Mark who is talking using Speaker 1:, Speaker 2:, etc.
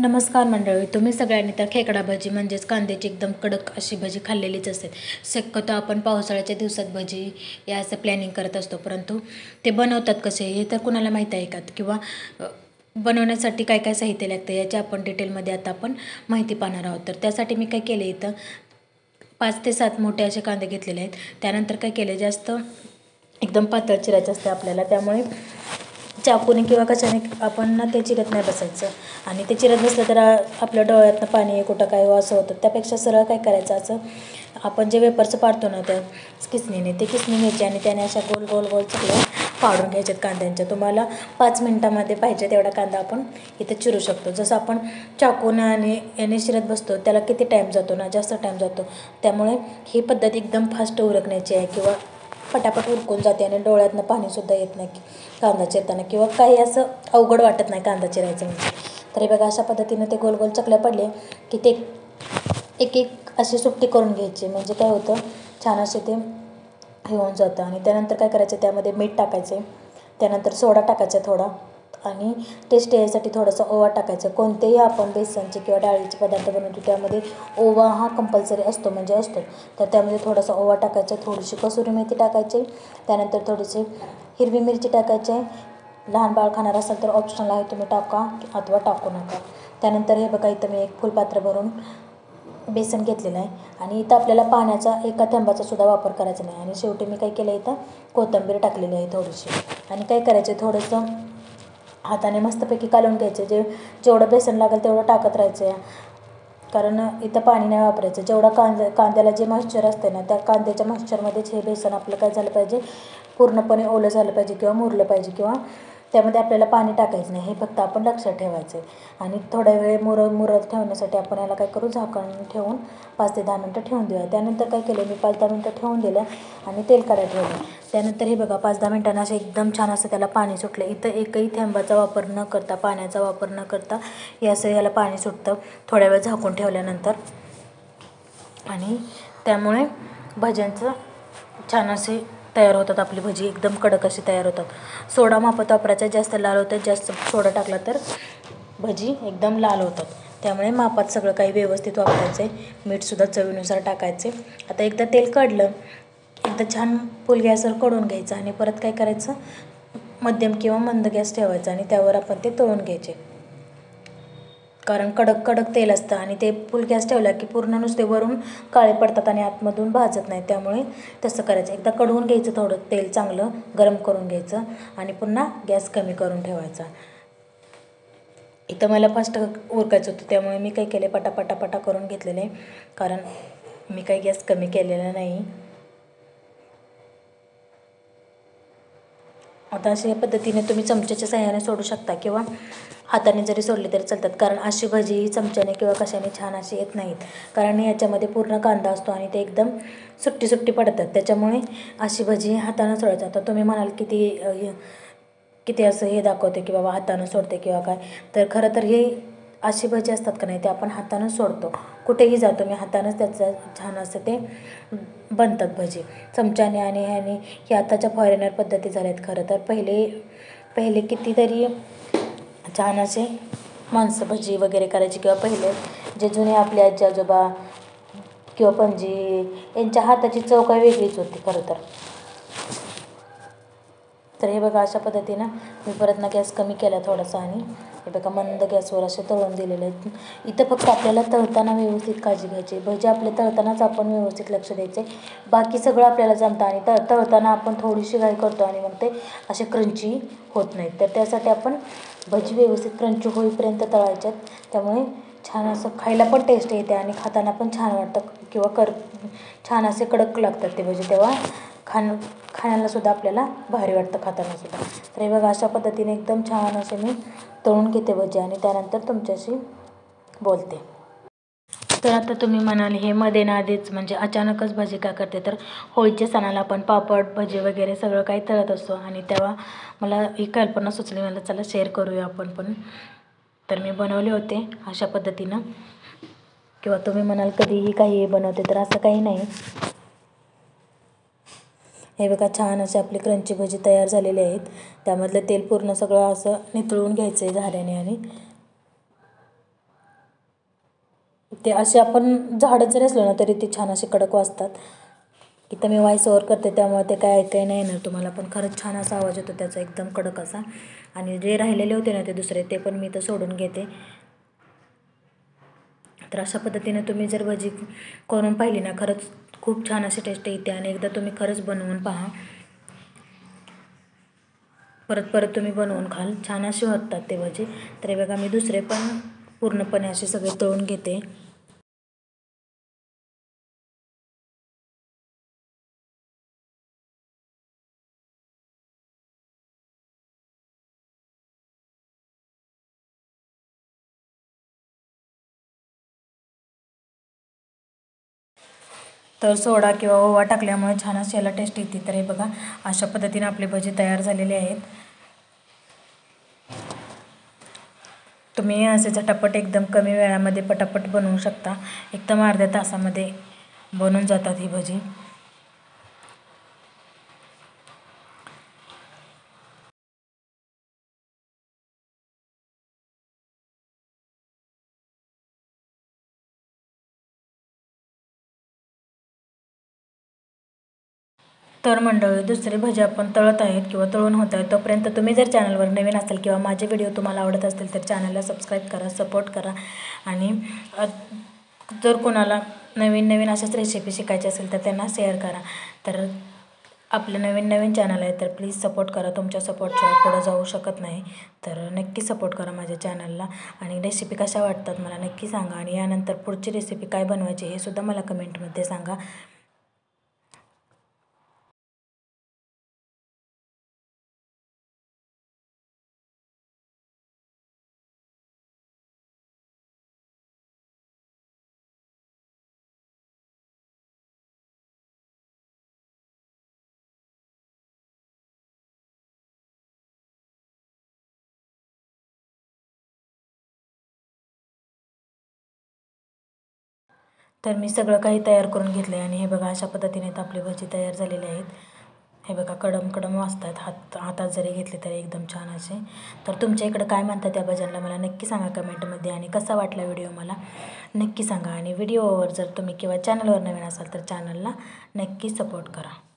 Speaker 1: नमस्कार मंडळी, तुम्ही सगळ्यांनी तर खेकडा भजी म्हणजेच कांद्याची एकदम कडक अशी भजी खाल्लेलीच असेल. शक्यतो आपण पावसाळ्याच्या दिवसात भजी या असं प्लॅनिंग करत असतो, परंतु ते बनवतात कसे हे तर कुणाला माहीत आहे का? किंवा बनवण्यासाठी काय काय साहित्य लागतं याची आपण डिटेलमध्ये आता आपण माहिती पाहणार आहोत. तर त्यासाठी मी काय केले, इथं 5 ते 7 मोठे असे कांदे घेतलेले आहेत. त्यानंतर काय केले, जास्त एकदम पातळ चिरायचे असते आपल्याला, त्यामुळे चाकूने किंवा कशाने आपण ना ते चिरत नाही बसायचं. आणि ते चिरत बसलं तर आपल्या डोळ्यातनं पाणी कुठं काय असं होतं. त्यापेक्षा सरळ काय करायचं, असं आपण जे वेपर्स पाडतो ना त्या किसणीने, ते किसणी घ्यायची आणि त्याने अशा गोल गोल गोल चकल्या पाडून घ्यायच्यात कांद्यांच्या. तुम्हाला 5 मिनटामध्ये पाहिजे तेवढा कांदा आपण इथे चिरू शकतो. जसं आपण चाकूने आणि याने चिरत बसतो त्याला किती टाईम जातो ना, जास्त टाईम जातो. त्यामुळे ही पद्धत एकदम फास्ट उरकण्याची आहे किंवा पटापट उरकून जाते आणि डोळ्यातनं पाणीसुद्धा येत नाही कांदा चिरताना, किंवा काही असं अवघड वाटत नाही कांदा चिरायचं म्हणजे. तरी बघा, अशा पद्धतीने ते गोल गोल चकल्या पडले की ते एक एक अशी सुट्टी करून घ्यायची. म्हणजे काय होतं, छान असे ते हे होऊन जातं. आणि त्यानंतर काय करायचं, त्यामध्ये मीठ टाकायचे, त्यानंतर सोडा टाकायचा थोडा, आणि टेस्ट यायसाठी थोडंसं ओवा टाकायचं. कोणतेही आपण बेसनचे किंवा डाळीचे पदार्थ बनवतो त्यामध्ये ओवा हा कंपल्सरी असतो, म्हणजे असतो. तर त्यामध्ये थोडासा ओवा टाकायचा, थोडीशी कसुरी मेथी टाकायची, त्यानंतर थोडीशी हिरवी मिरची टाकायची. लहान बाळ खाणार असेल तर ऑप्शनल आहे, तुम्ही टाका अथवा टाकू नका. त्यानंतर हे बघा, इथं मी एक फुलपात्र भरून बेसन घेतलेलं आहे आणि इथं आपल्याला पाण्याचा एका थेंबाचा सुद्धा वापर करायचा नाही. आणि शेवटी मी काय केलं, इथं कोथिंबीर टाकलेली आहे थोडीशी. आणि काय करायचं, थोडंसं हाताने मस्तपैकी कालवून घ्यायचं. जेवढं बेसन लागेल तेवढं टाकत राहायचं आहे, कारण इथं पाणी नाही वापरायचं. जेवढा कांद्याला जे मॉइश्चर असते ना, त्या कांद्याच्या मॉइश्चरमध्येच हे बेसन आपलं काय झालं पाहिजे, पूर्णपणे ओलं झालं पाहिजे किंवा मुरलं पाहिजे, किंवा त्यामध्ये आपल्याला पाणी टाकायचं नाही, हे फक्त आपण लक्षात ठेवायचं आहे. आणि थोड्या वेळ मुरत ठेवण्यासाठी आपण याला काय करू, झाकण ठेवून 5 ते 10 मिनटं ठेवून देऊया. त्यानंतर काय केलं, मी 5-10 मिनटं ठेवून दिलं आणि तेल काढायला ठेवलं. त्यानंतर हे बघा, 5-10 मिनटांना असं एकदम छान असं त्याला पाणी सुटलं. इथं एकही थेंबाचा वापर न करता, पाण्याचा वापर न करता हे असं याला पाणी सुटतं थोड्या वेळ झाकून ठेवल्यानंतर. आणि त्यामुळे भज्यांचं छान असे तयार होतात, आपली भजी एकदम कडक अशी तयार होतात. सोडा मापात वापरायचा, जास्त लाल होतात, जास्त सोडा टाकला तर भजी एकदम लाल होतात. त्यामुळे मापात सगळं काही व्यवस्थित वापरायचं आहे. मीठसुद्धा चवीनुसार टाकायचे. आता एकदा तेल काढलं, एकदा छान फुल गॅसवर कढून घ्यायचं आणि परत काय करायचं, मध्यम किंवा मंद गॅस ठेवायचा आणि त्यावर आपण ते तळून घ्यायचे. कारण कडक कडक तेल असतं आणि ते फुल गॅस ठेवला की पूर्ण नुसते वरून काळे पडतात आणि आतमधून भाजत नाही. त्यामुळे तसं करायचं, एकदा कढवून घ्यायचं, थोडं तेल चांगलं गरम करून घ्यायचं आणि पुन्हा गॅस कमी करून ठेवायचा. इथं मला फास्ट उरकायचं होतं, त्यामुळे मी काय केले, पटापटापटा करून घेतलेले, कारण मी काही गॅस कमी केलेला नाही. आता अशा पद्धतीने तुम्ही चमच्याच्या साहाय्याने सोडू शकता किंवा हाताने जरी सोडले तरी चालतात, कारण अशी भजी चमच्याने किंवा कशाने छान अशी येत नाहीत, कारण याच्यामध्ये पूर्ण कांदा असतो आणि ते एकदम सुट्टी सुट्टी पडतात. त्याच्यामुळे अशी भजी हाताने सोडायचं. आता तुम्ही म्हणाल किती असं हे दाखवते की बाबा हातानं सोडते किंवा काय, तर खरं तर हे अशी भजी असतात का नाही, ते आपण हातानंच सोडतो. कुठेही जातो मी हातानंच त्याचं छान असं ते बनतात भजी. चमच्याने आणि ह्याने हे आताच्या फॉरेनर पद्धती झाल्या आहेत. खरं तर पहिले कितीतरी छान असे माणसं भजी वगैरे करायची, किंवा पहिले जे जुने आपले आजी आजोबा किंवा पणजी, यांच्या हाताची चव काय वेगळीच होती खरं तर. तर हे बघा, अशा पद्धतीनं मी परत गॅस कमी केला थोडासा आणि हे बघा मंद गॅसवर असे तळून दिलेले आहेत. इथं फक्त आपल्याला तळताना व्यवस्थित काळजी घ्यायची, भजी आपले तळतानाच आपण व्यवस्थित लक्ष द्यायचे. बाकी सगळं आपल्याला जमतं आणि तळताना आपण थोडीशी घाई करतो आणि मग ते असे क्रंची होत नाहीत. तर त्यासाठी आपण भजी व्यवस्थित क्रंची होईपर्यंत तळायच्यात. त्यामुळे छान असं खायला पण टेस्ट येते आणि खाताना पण छान वाटतं, किंवा छान असे कडक लागतात ते भजी, तेव्हा खाण्यालासुद्धा आपल्याला भारी वाटतं, खातानासुद्धा. तर हे बघा, अशा पद्धतीने एकदम छान असे मी तळून घेते भजी आणि त्यानंतर तुमच्याशी बोलते. तर आता तुम्ही म्हणाल, हे मध्ये ना आधीच म्हणजे अचानकच भजी का करते, तर होळीच्या सणाला आपण पापड भजी वगैरे सगळं काही तळत असतो आणि तेव्हा मला ही कल्पना सुचली, मला चला शेअर करूया आपण पण. तर मी बनवले होते अशा पद्धतीनं. किंवा तुम्ही म्हणाल कधीही काही बनवते, तर असं काही नाही. हे बघा, छान असे आपली क्रंची भजी तयार झालेले आहेत. त्यामधलं तेल पूर्ण सगळं असं नितळून घ्यायचं आहे झाऱ्याने आणि ते असे आपण झाडं जरी असलं ना तरी ते छान असे कडक वाजतात. इथं मी व्हॉइस ओव्हर करते त्यामुळे ते काय ऐकाय नाही येणार तुम्हाला, पण खरंच छान असा आवाज येतो त्याचा एकदम कडक असा. आणि जे राहिलेले होते ना ते दुसरे ते पण मी इथं सोडून घेते. तर अशा पद्धतीने तुम्ही जर भजी करून पाहिली ना खरंच खूप छान अशी टेस्ट येते आणि एकदा तुम्ही खरंच बनवून पहा. परत परत तुम्ही बनवून खाल, छान असे होतात ते भजी. तर हे बघा मी दुसरे पण पूर्णपणे असे सगळे तळून घेते. तर सोडा किंवा ओवा टाकल्यामुळे छान अशी याला टेस्ट येते. तर हे बघा अशा पद्धतीने आपले भजी तयार झालेले आहेत. तुम्ही असे झटापट एकदम कमी वेळामध्ये पटापट बनवू शकता. एकदम अर्ध्या तासामध्ये बनून जातात ही भजी. तर मंडळी दुसरे भजी आपण तळत आहेत किंवा तळून होत आहेत तोपर्यंत तुम्ही जर चॅनलवर नवीन असाल किंवा माझे व्हिडिओ तुम्हाला आवडत असतील तर चॅनलला सबस्क्राईब करा, सपोर्ट करा. आणि जर कोणाला नवीन नवीन अशाच रेसिपी शिकायची असेल तर त्यांना शेअर करा. तर आपलं नवीन नवीन चॅनल आहे तर प्लीज सपोर्ट करा. तुमच्या सपोर्टशिवाय पुढं जाऊ शकत नाही. तर नक्की सपोर्ट करा माझ्या चॅनलला. आणि रेसिपी कशा वाटतात मला नक्की सांगा. आणि यानंतर पुढची रेसिपी काय बनवायची हे सुद्धा मला कमेंटमध्ये सांगा. तर मी सगळं काही तयार करून घेतलं आहे आणि हे बघा अशा पद्धतीने आपली भजी तयार झालेली आहेत. हे बघा कडम कडम वाजतात, हातात जरी घेतले तरी एकदम छान असे. तर तुमच्या इकडं काय म्हणतात त्या भज्यांना मला नक्की सांगा कमेंटमध्ये. आणि कसा वाटला व्हिडिओ मला नक्की सांगा. आणि व्हिडिओवर जर तुम्ही किंवा चॅनलवर नवीन असाल तर चॅनलला नक्की सपोर्ट करा.